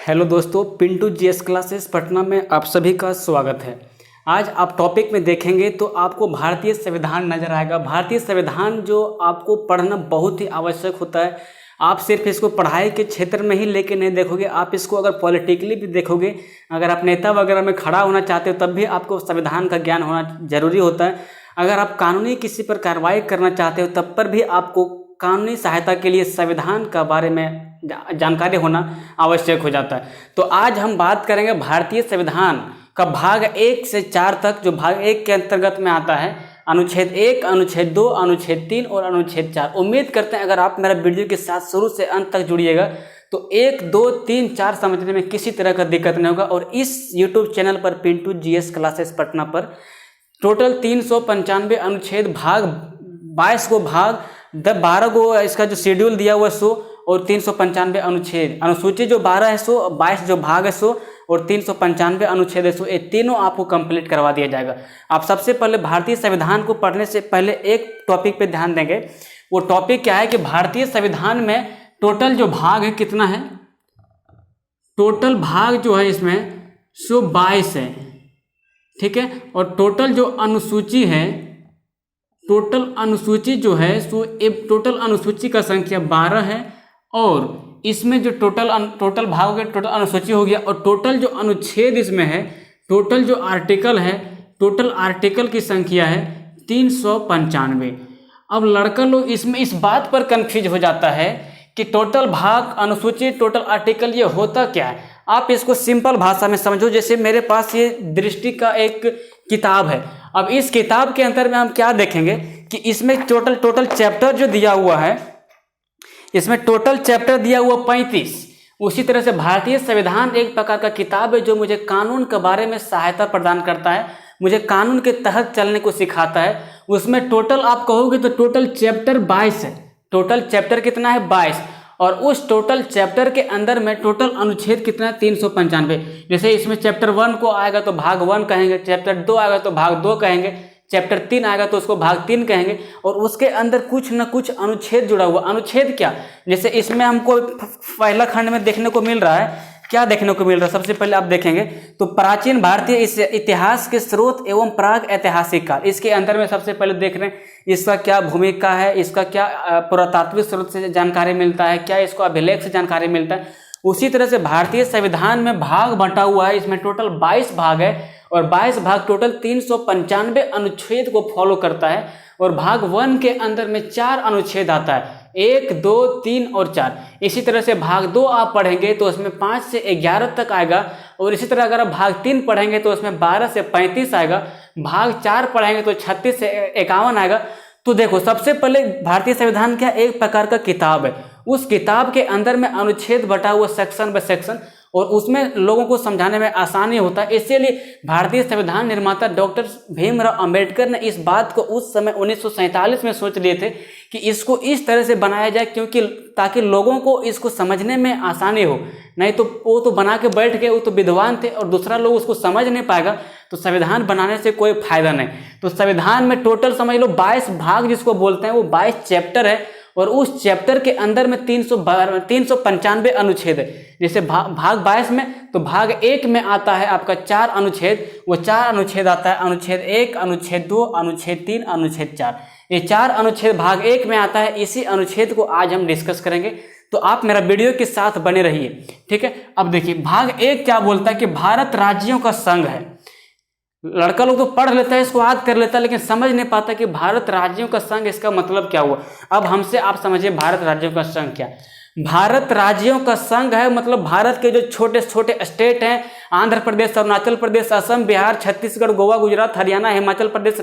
Hello दोस्तों, Pintu GS classes Patna में आप सभी का स्वागत है। आज आप टॉपिक में देखेंगे तो आपको भारतीय संविधान नज़र आएगा। भारतीय संविधान जो आपको पढ़ना बहुत ही आवश्यक होता है। आप सिर्फ इसको पढ़ाई के क्षेत्र में ही लेके नहीं देखोगे, आप इसको अगर पॉलिटिकली भी देखोगे, अगर आप नेता वगैरह में खड़ा होना चाहते हो तब भी आपको संविधान का ज्ञान होना जरूरी होता है। अगर आप कानूनी किसी पर कार्रवाई करना चाहते हो तब पर भी आपको कानूनी सहायता के लिए संविधान का बारे में जानकारी होना आवश्यक हो जाता है। तो आज हम बात करेंगे भारतीय संविधान का भाग 1 से 4 तक, जो भाग 1 के अंतर्गत में आता है अनुच्छेद 1, अनुच्छेद 2, अनुच्छेद 3 और अनुच्छेद 4। उम्मीद करते हैं अगर आप मेरा वीडियो के साथ शुरू से अंत तक जुड़िएगा तो 1, 2, 3, 4 समझने में किसी तरह का दिक्कत नहीं होगा। और इस यूट्यूब चैनल पर पिंटू जीएस क्लासेस पटना पर टोटल 395 अनुच्छेद, भाग 22 को भाग 12 को इसका जो शेड्यूल दिया हुआ है 100 और 395 अनुच्छेद, अनुसूची जो 12 है 100, 22 जो भाग है 100 और 395 अनुच्छेद है 100, ये तीनों आपको कंप्लीट करवा दिया जाएगा। आप सबसे पहले भारतीय संविधान को पढ़ने से पहले एक टॉपिक पे ध्यान देंगे। वो टॉपिक क्या है कि भारतीय संविधान में टोटल जो भाग है कितना है, टोटल भाग जो है इसमें 122 है, ठीक है। और टोटल जो अनुसूची है, टोटल अनुसूची जो है सो टोटल अनुसूची का संख्या 12 है और इसमें जो टोटल भाग हो गया, टोटल अनुसूची हो गया। और टोटल जो अनुच्छेद इसमें है, टोटल जो आर्टिकल है, टोटल आर्टिकल की संख्या है 395। अब लड़का लोग इसमें इस बात पर कंफ्यूज हो जाता है कि टोटल भाग, अनुसूची, टोटल आर्टिकल ये होता क्या है। आप इसको सिंपल भाषा में समझो। जैसे मेरे पास ये दृष्टि का एक किताब है। अब इस किताब के अंदर में हम क्या देखेंगे कि इसमें टोटल चैप्टर जो दिया हुआ है, इसमें टोटल चैप्टर दिया हुआ 35। उसी तरह से भारतीय संविधान एक प्रकार का किताब है जो मुझे कानून के बारे में सहायता प्रदान करता है, मुझे कानून के तहत चलने को सिखाता है। उसमें टोटल आप कहोगे तो टोटल चैप्टर 22 है। टोटल चैप्टर कितना है, 22। और उस टोटल चैप्टर के अंदर में टोटल अनुच्छेद कितना है, 395। जैसे इसमें चैप्टर 1 को आएगा तो भाग 1 कहेंगे, चैप्टर 2 आएगा तो भाग 2 कहेंगे, चैप्टर 3 आएगा तो उसको भाग 3 कहेंगे। और उसके अंदर कुछ न कुछ अनुच्छेद जुड़ा हुआ। अनुच्छेद क्या, जैसे इसमें हमको पहला खंड में देखने को मिल रहा है, क्या देखने को मिल रहा है, सबसे पहले आप देखेंगे तो प्राचीन भारतीय इतिहास के स्रोत एवं प्राग ऐतिहासिक काल। इसके अंदर में सबसे पहले देख रहे हैं इसका क्या भूमिका है, इसका क्या पुरातात्विक स्रोत से जानकारी मिलता है, क्या इसको अभिलेख से जानकारी मिलता है। उसी तरह से भारतीय संविधान में भाग बटा हुआ है, इसमें टोटल 22 भाग है और 22 भाग टोटल 395 अनुच्छेद को फॉलो करता है। और भाग 1 के अंदर में 4 अनुच्छेद आता है, 1, 2, 3 और 4। इसी तरह से भाग 2 आप पढ़ेंगे तो उसमें 5 से 11 तक आएगा। और इसी तरह अगर आप भाग 3 पढ़ेंगे तो उसमें 12 से 35 आएगा। भाग 4 पढ़ेंगे तो 36 से 51 आएगा। तो देखो, सबसे पहले भारतीय संविधान क्या एक प्रकार का किताब है। उस किताब के अंदर में अनुच्छेद बटा हुआ सेक्शन बाय सेक्शन, और उसमें लोगों को समझाने में आसानी होता है। इसीलिए भारतीय संविधान निर्माता डॉक्टर भीमराव अंबेडकर ने इस बात को उस समय 1947 में सोच लिए थे कि इसको इस तरह से बनाया जाए क्योंकि ताकि लोगों को इसको समझने में आसानी हो। नहीं तो वो तो बना के बैठ गए, वो तो विद्वान थे और दूसरा लोग उसको समझ नहीं पाएगा, तो संविधान बनाने से कोई फायदा नहीं। तो संविधान में टोटल समझ लो 22 भाग जिसको बोलते हैं, वो 22 चैप्टर है। और उस चैप्टर के अंदर में 395 अनुच्छेद है। जैसे भाग 22 में तो भाग 1 में आता है आपका 4 अनुच्छेद, वो 4 अनुच्छेद आता है, अनुच्छेद 1, अनुच्छेद 2, अनुच्छेद 3, अनुच्छेद 4। ये 4 अनुच्छेद भाग 1 में आता है। इसी अनुच्छेद को आज हम डिस्कस करेंगे, तो आप मेरा वीडियो के साथ बने रहिए, ठीक है। अब देखिए भाग 1 क्या बोलता है कि भारत राज्यों का संघ है। लड़का लोग तो पढ़ लेता है, इसको याद कर लेता है, लेकिन समझ नहीं पाता कि भारत राज्यों का संघ इसका मतलब क्या हुआ। अब हमसे आप समझिए भारत राज्यों का संघ क्या। भारत राज्यों का संघ है मतलब भारत के जो छोटे छोटे स्टेट हैं, आंध्र प्रदेश, अरुणाचल प्रदेश, असम, बिहार, छत्तीसगढ़, गोवा, गुजरात, हरियाणा, हिमाचल प्रदेश,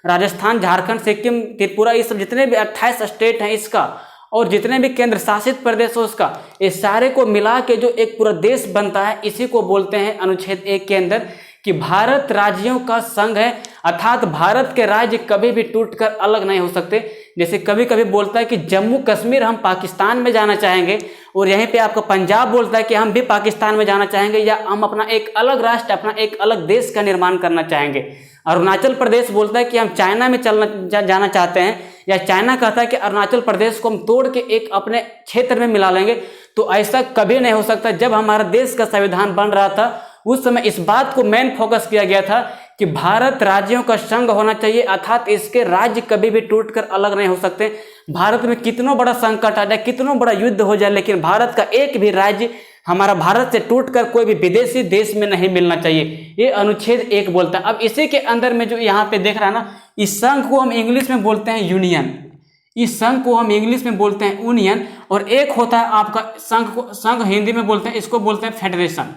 राजस्थान, झारखंड, सिक्किम, त्रिपुरा, ये सब जितने भी 28 स्टेट हैं इसका, और जितने भी केंद्र शासित प्रदेश हो उसका, ये सारे को मिला के जो एक पूरा देश बनता है, इसी को बोलते हैं अनुच्छेद 1 के अंदर कि भारत राज्यों का संघ है। अर्थात भारत के राज्य कभी भी टूटकर अलग नहीं हो सकते। जैसे कभी कभी बोलता है कि जम्मू कश्मीर हम पाकिस्तान में जाना चाहेंगे, और यहीं पे आपका पंजाब बोलता है कि हम भी पाकिस्तान में जाना चाहेंगे, या हम अपना एक अलग राष्ट्र, अपना एक अलग देश का निर्माण करना चाहेंगे। अरुणाचल प्रदेश बोलता है कि हम चाइना में जाना चाहते हैं, या चाइना कहता है कि अरुणाचल प्रदेश को हम तोड़ के एक अपने क्षेत्र में मिला लेंगे। तो ऐसा कभी नहीं हो सकता। जब हमारा देश का संविधान बन रहा था उस समय इस बात को मेन फोकस किया गया था कि भारत राज्यों का संघ होना चाहिए, अर्थात इसके राज्य कभी भी टूटकर अलग नहीं हो सकते। भारत में कितना बड़ा संकट आ जाए, कितना बड़ा युद्ध हो जाए, लेकिन भारत का एक भी राज्य हमारा भारत से टूटकर कोई भी विदेशी देश में नहीं मिलना चाहिए, ये अनुच्छेद 1 बोलता है। अब इसी के अंदर में जो यहाँ पे देख रहा है ना, इस संघ को हम इंग्लिश में बोलते हैं यूनियन, इस संघ को हम इंग्लिश में बोलते हैं यूनियन, और एक होता है आपका संघ हिंदी में बोलते हैं, इसको बोलते हैं फेडरेशन।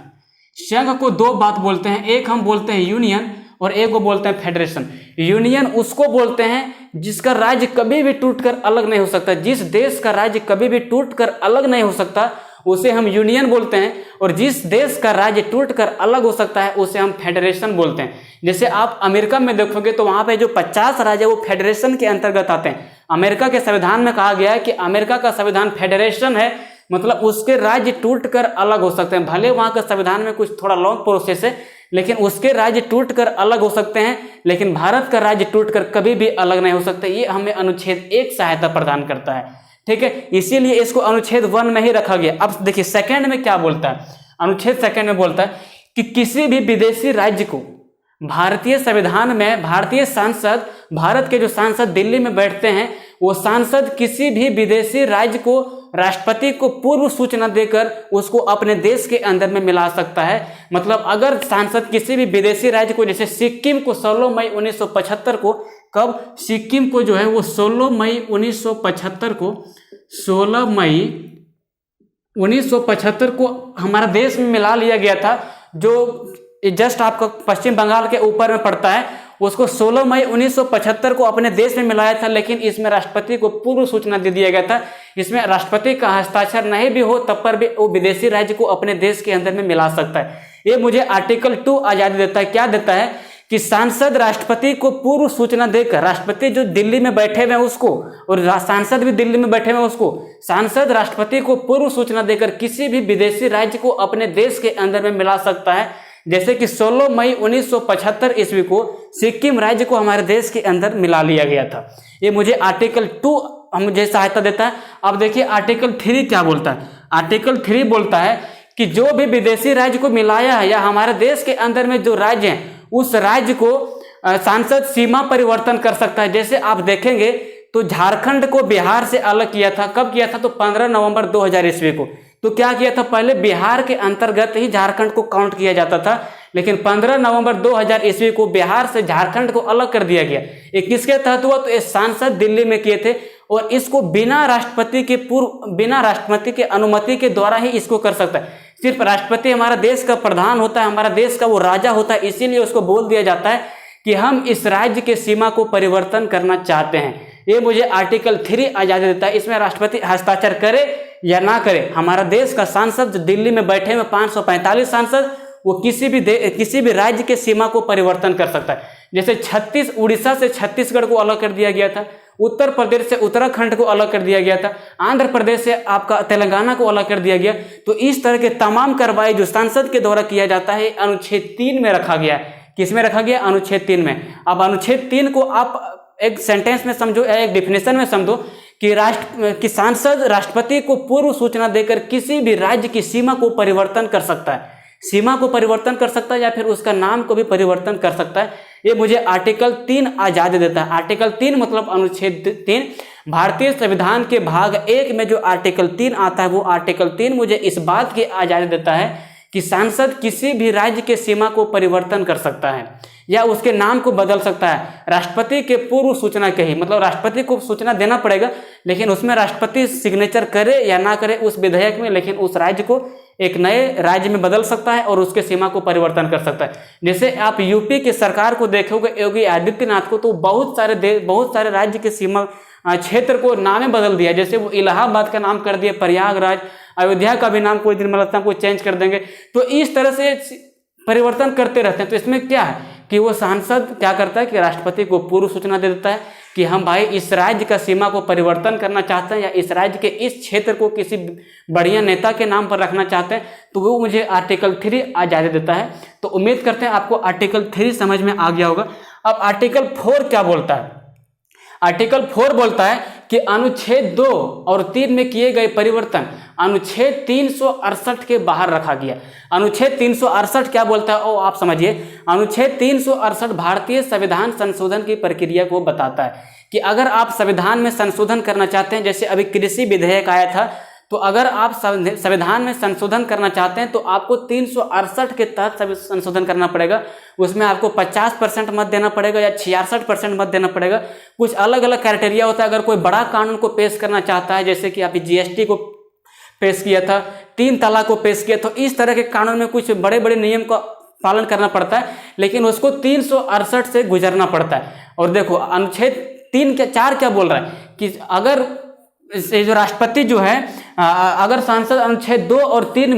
संघ को दो बात बोलते हैं, एक हम बोलते हैं यूनियन और एक को बोलते हैं फेडरेशन। यूनियन उसको बोलते हैं जिसका राज्य कभी भी टूटकर अलग नहीं हो सकता, जिस देश का राज्य कभी भी टूटकर अलग नहीं हो सकता उसे हम यूनियन बोलते हैं, और जिस देश का राज्य टूटकर अलग हो सकता है उसे हम फेडरेशन बोलते हैं। जैसे आप अमेरिका में देखोगे तो वहां पे जो 50 राज्य है वो फेडरेशन के अंतर्गत आते हैं। अमेरिका के संविधान में कहा गया है कि अमेरिका का संविधान फेडरेशन है, मतलब उसके राज्य टूटकर अलग हो सकते हैं। भले वहां का संविधान में कुछ थोड़ा लॉन्ग प्रोसेस है, लेकिन उसके राज्य टूटकर अलग हो सकते हैं, लेकिन भारत का राज्य टूटकर कभी भी अलग नहीं हो सकता। ये हमें अनुच्छेद 1 सहायता प्रदान करता है, ठीक है, इसीलिए इसको अनुच्छेद 1 में ही रखा गया। अब देखिए सेकंड में क्या बोलता है, अनुच्छेद सेकंड में बोलता है कि किसी भी विदेशी राज्य को भारतीय संविधान में भारतीय सांसद, भारत के जो सांसद दिल्ली में बैठते हैं वो सांसद किसी भी विदेशी राज्य को राष्ट्रपति को पूर्व सूचना देकर उसको अपने देश के अंदर में मिला सकता है। मतलब अगर सांसद किसी भी विदेशी राज्य को, जैसे सिक्किम को 16 मई 1975 को, कब सिक्किम को जो है वो 16 मई 1975 को 16 मई 1975 को हमारा देश में मिला लिया गया था, जो जस्ट आपका पश्चिम बंगाल के ऊपर में पड़ता है। उसको 16 मई 1975 को अपने देश में मिलाया था, लेकिन इसमें राष्ट्रपति को पूर्व सूचना दे दिया गया था। इसमें राष्ट्रपति का हस्ताक्षर नहीं भी हो तब पर भी वो विदेशी राज्य को अपने देश के अंदर में मिला सकता है। ये मुझे आर्टिकल 2 आजादी देता है। क्या देता है कि सांसद राष्ट्रपति को पूर्व सूचना देकर, राष्ट्रपति जो दिल्ली में बैठे हुए हैं उसको, और सांसद भी दिल्ली में बैठे हुए हैं उसको, सांसद राष्ट्रपति को पूर्व सूचना देकर किसी भी विदेशी राज्य को अपने देश के अंदर में मिला सकता है। जैसे कि 16 मई 1975 ईस्वी को सिक्किम राज्य को हमारे देश के अंदर मिला लिया गया था। ये मुझे आर्टिकल 2 मुझे सहायता देता है। अब देखिए आर्टिकल 3 क्या बोलता है। आर्टिकल 3 बोलता है कि जो भी विदेशी राज्य को मिलाया है या हमारे देश के अंदर में जो राज्य है उस राज्य को सांसद सीमा परिवर्तन कर सकता है। जैसे आप देखेंगे तो झारखंड को बिहार से अलग किया था, कब किया था, तो 15 नवंबर 2000 ईस्वी को। तो क्या किया था, पहले बिहार के अंतर्गत ही झारखंड को काउंट किया जाता था, लेकिन 15 नवंबर 2000 ईस्वी को बिहार से झारखंड को अलग कर दिया गया। ये किसके तहत हुआ, तो ये सांसद दिल्ली में किए थे, और इसको बिना राष्ट्रपति के अनुमति के द्वारा ही इसको कर सकता है। सिर्फ राष्ट्रपति हमारा देश का प्रधान होता है, हमारा देश का वो राजा होता है, इसीलिए उसको बोल दिया जाता है कि हम इस राज्य के सीमा को परिवर्तन करना चाहते हैं। ये मुझे आर्टिकल 3 आजादी देता है। इसमें राष्ट्रपति हस्ताक्षर करे या ना करे, हमारा देश का सांसद जो दिल्ली में बैठे हुए 545 सांसद, वो किसी भी राज्य के सीमा को परिवर्तन कर सकता है। जैसे उड़ीसा से छत्तीसगढ़ को अलग कर दिया गया था, उत्तर प्रदेश से उत्तराखंड को अलग कर दिया गया था, आंध्र प्रदेश से आपका तेलंगाना को अलग कर दिया गया। तो इस तरह के तमाम कार्रवाई जो सांसद के द्वारा किया जाता है अनुच्छेद 3 में रखा गया है। किसमें रखा गया, अनुच्छेद 3 में। अब अनुच्छेद 3 को आप एक सेंटेंस में समझो या एक डिफिनेशन में समझो कि सांसद राष्ट्रपति को पूर्व सूचना देकर किसी भी राज्य की सीमा को परिवर्तन कर सकता है, सीमा को परिवर्तन कर सकता है या फिर उसका नाम को भी परिवर्तन कर सकता है। ये मुझे आर्टिकल 3 आजादी देता है। आर्टिकल 3 मतलब अनुच्छेद 3 भारतीय संविधान के भाग 1 में जो आर्टिकल 3 आता है वो आर्टिकल 3 मुझे इस बात की आजादी देता है कि सांसद किसी भी राज्य के सीमा को परिवर्तन कर सकता है या उसके नाम को बदल सकता है राष्ट्रपति के पूर्व सूचना के ही। मतलब राष्ट्रपति को सूचना देना पड़ेगा, लेकिन उसमें राष्ट्रपति सिग्नेचर करे या ना करे उस विधेयक में, लेकिन उस राज्य को एक नए राज्य में बदल सकता है और उसके सीमा को परिवर्तन कर सकता है। जैसे आप यूपी की सरकार को देखोगे, योगी आदित्यनाथ को, तो बहुत सारे राज्य के सीमा क्षेत्र को नामे बदल दिया। जैसे वो इलाहाबाद का नाम कर दिया प्रयागराज, अयोध्या का भी नाम कोई दिन में लगता है कोई चेंज कर देंगे। तो इस तरह से परिवर्तन करते रहते हैं। तो इसमें क्या है कि वो सांसद क्या करता है कि राष्ट्रपति को पूर्व सूचना दे देता है कि हम भाई इस राज्य का सीमा को परिवर्तन करना चाहते हैं या इस राज्य के इस क्षेत्र को किसी बढ़िया नेता के नाम पर रखना चाहते हैं, तो वो मुझे आर्टिकल 3 आजादी देता है। तो उम्मीद करते हैं आपको आर्टिकल 3 समझ में आ गया होगा। अब आर्टिकल 4 क्या बोलता है। आर्टिकल 4 बोलता है कि अनुच्छेद 2 और 3 में किए गए परिवर्तन अनुच्छेद 368 के बाहर रखा गया। अनुच्छेद 368 क्या बोलता है वो आप समझिए। अनुच्छेद 368 भारतीय संविधान संशोधन की प्रक्रिया को बताता है कि अगर आप संविधान में संशोधन करना चाहते हैं, जैसे अभी कृषि विधेयक आया था, तो अगर आप संविधान में संशोधन करना चाहते हैं तो आपको 368 के तहत संशोधन करना पड़ेगा। उसमें आपको 50% मत देना पड़ेगा या 66% मत देना पड़ेगा। कुछ अलग अलग क्राइटेरिया होता है। अगर कोई बड़ा कानून को पेश करना चाहता है, जैसे कि आप जीएसटी को पेश किया था, 3 तलाक को पेश किया, तो इस तरह के कानून में कुछ बड़े बड़े नियम का पालन करना पड़ता है, लेकिन उसको 368 से गुजरना पड़ता है। और देखो अनुच्छेद 4 क्या बोल रहा है कि अगर जो राष्ट्रपति जो है अगर सांसद अनुच्छेद 2 और 3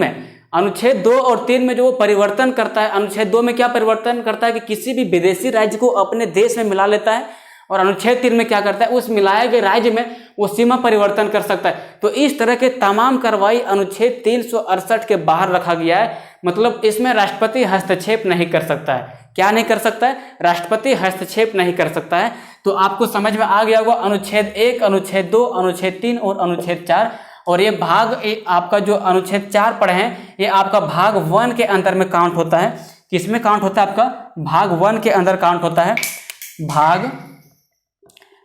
में जो वो परिवर्तन करता है, अनुच्छेद 2 में क्या परिवर्तन करता है कि किसी भी विदेशी राज्य को अपने देश में मिला लेता है, और अनुच्छेद 3 में क्या करता है, उस मिलाए गए राज्य में वो सीमा परिवर्तन कर सकता है। तो इस तरह के तमाम कार्रवाई अनुच्छेद 368 के बाहर रखा गया है। मतलब इसमें राष्ट्रपति हस्तक्षेप नहीं कर सकता है। क्या नहीं कर सकता है? राष्ट्रपति हस्तक्षेप नहीं कर सकता है। तो आपको समझ में आ गया होगा अनुच्छेद 1, अनुच्छेद 2, अनुच्छेद 3 और अनुच्छेद 4। और ये आपका जो अनुच्छेद 4 पढ़े हैं, ये आपका भाग 1 के अंदर में काउंट होता है। किसमें काउंट होता है? आपका भाग 1 के अंदर काउंट होता है।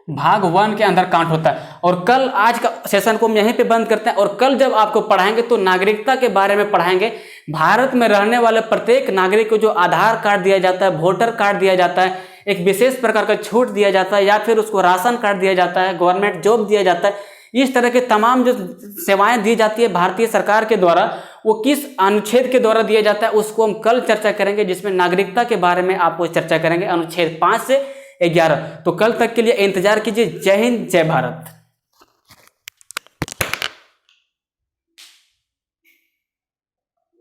भाग 1 के अंदर काउंट होता है। और कल आज का सेशन को हम यहीं पे बंद करते हैं, और कल जब आपको पढ़ाएंगे तो नागरिकता के बारे में पढ़ाएंगे। भारत में रहने वाले प्रत्येक नागरिक को जो आधार कार्ड दिया जाता है, वोटर कार्ड दिया जाता है, एक विशेष प्रकार का छूट दिया जाता है, या फिर उसको राशन कार्ड दिया जाता है, गवर्नमेंट जॉब दिया जाता है, इस तरह के तमाम जो सेवाएं दी जाती है भारतीय सरकार के द्वारा, वो किस अनुच्छेद के द्वारा दिया जाता है उसको हम कल चर्चा करेंगे, जिसमें नागरिकता के बारे में आपको चर्चा करेंगे अनुच्छेद 5 से 11। तो कल तक के लिए इंतजार कीजिए। जय हिंद, जय भारत।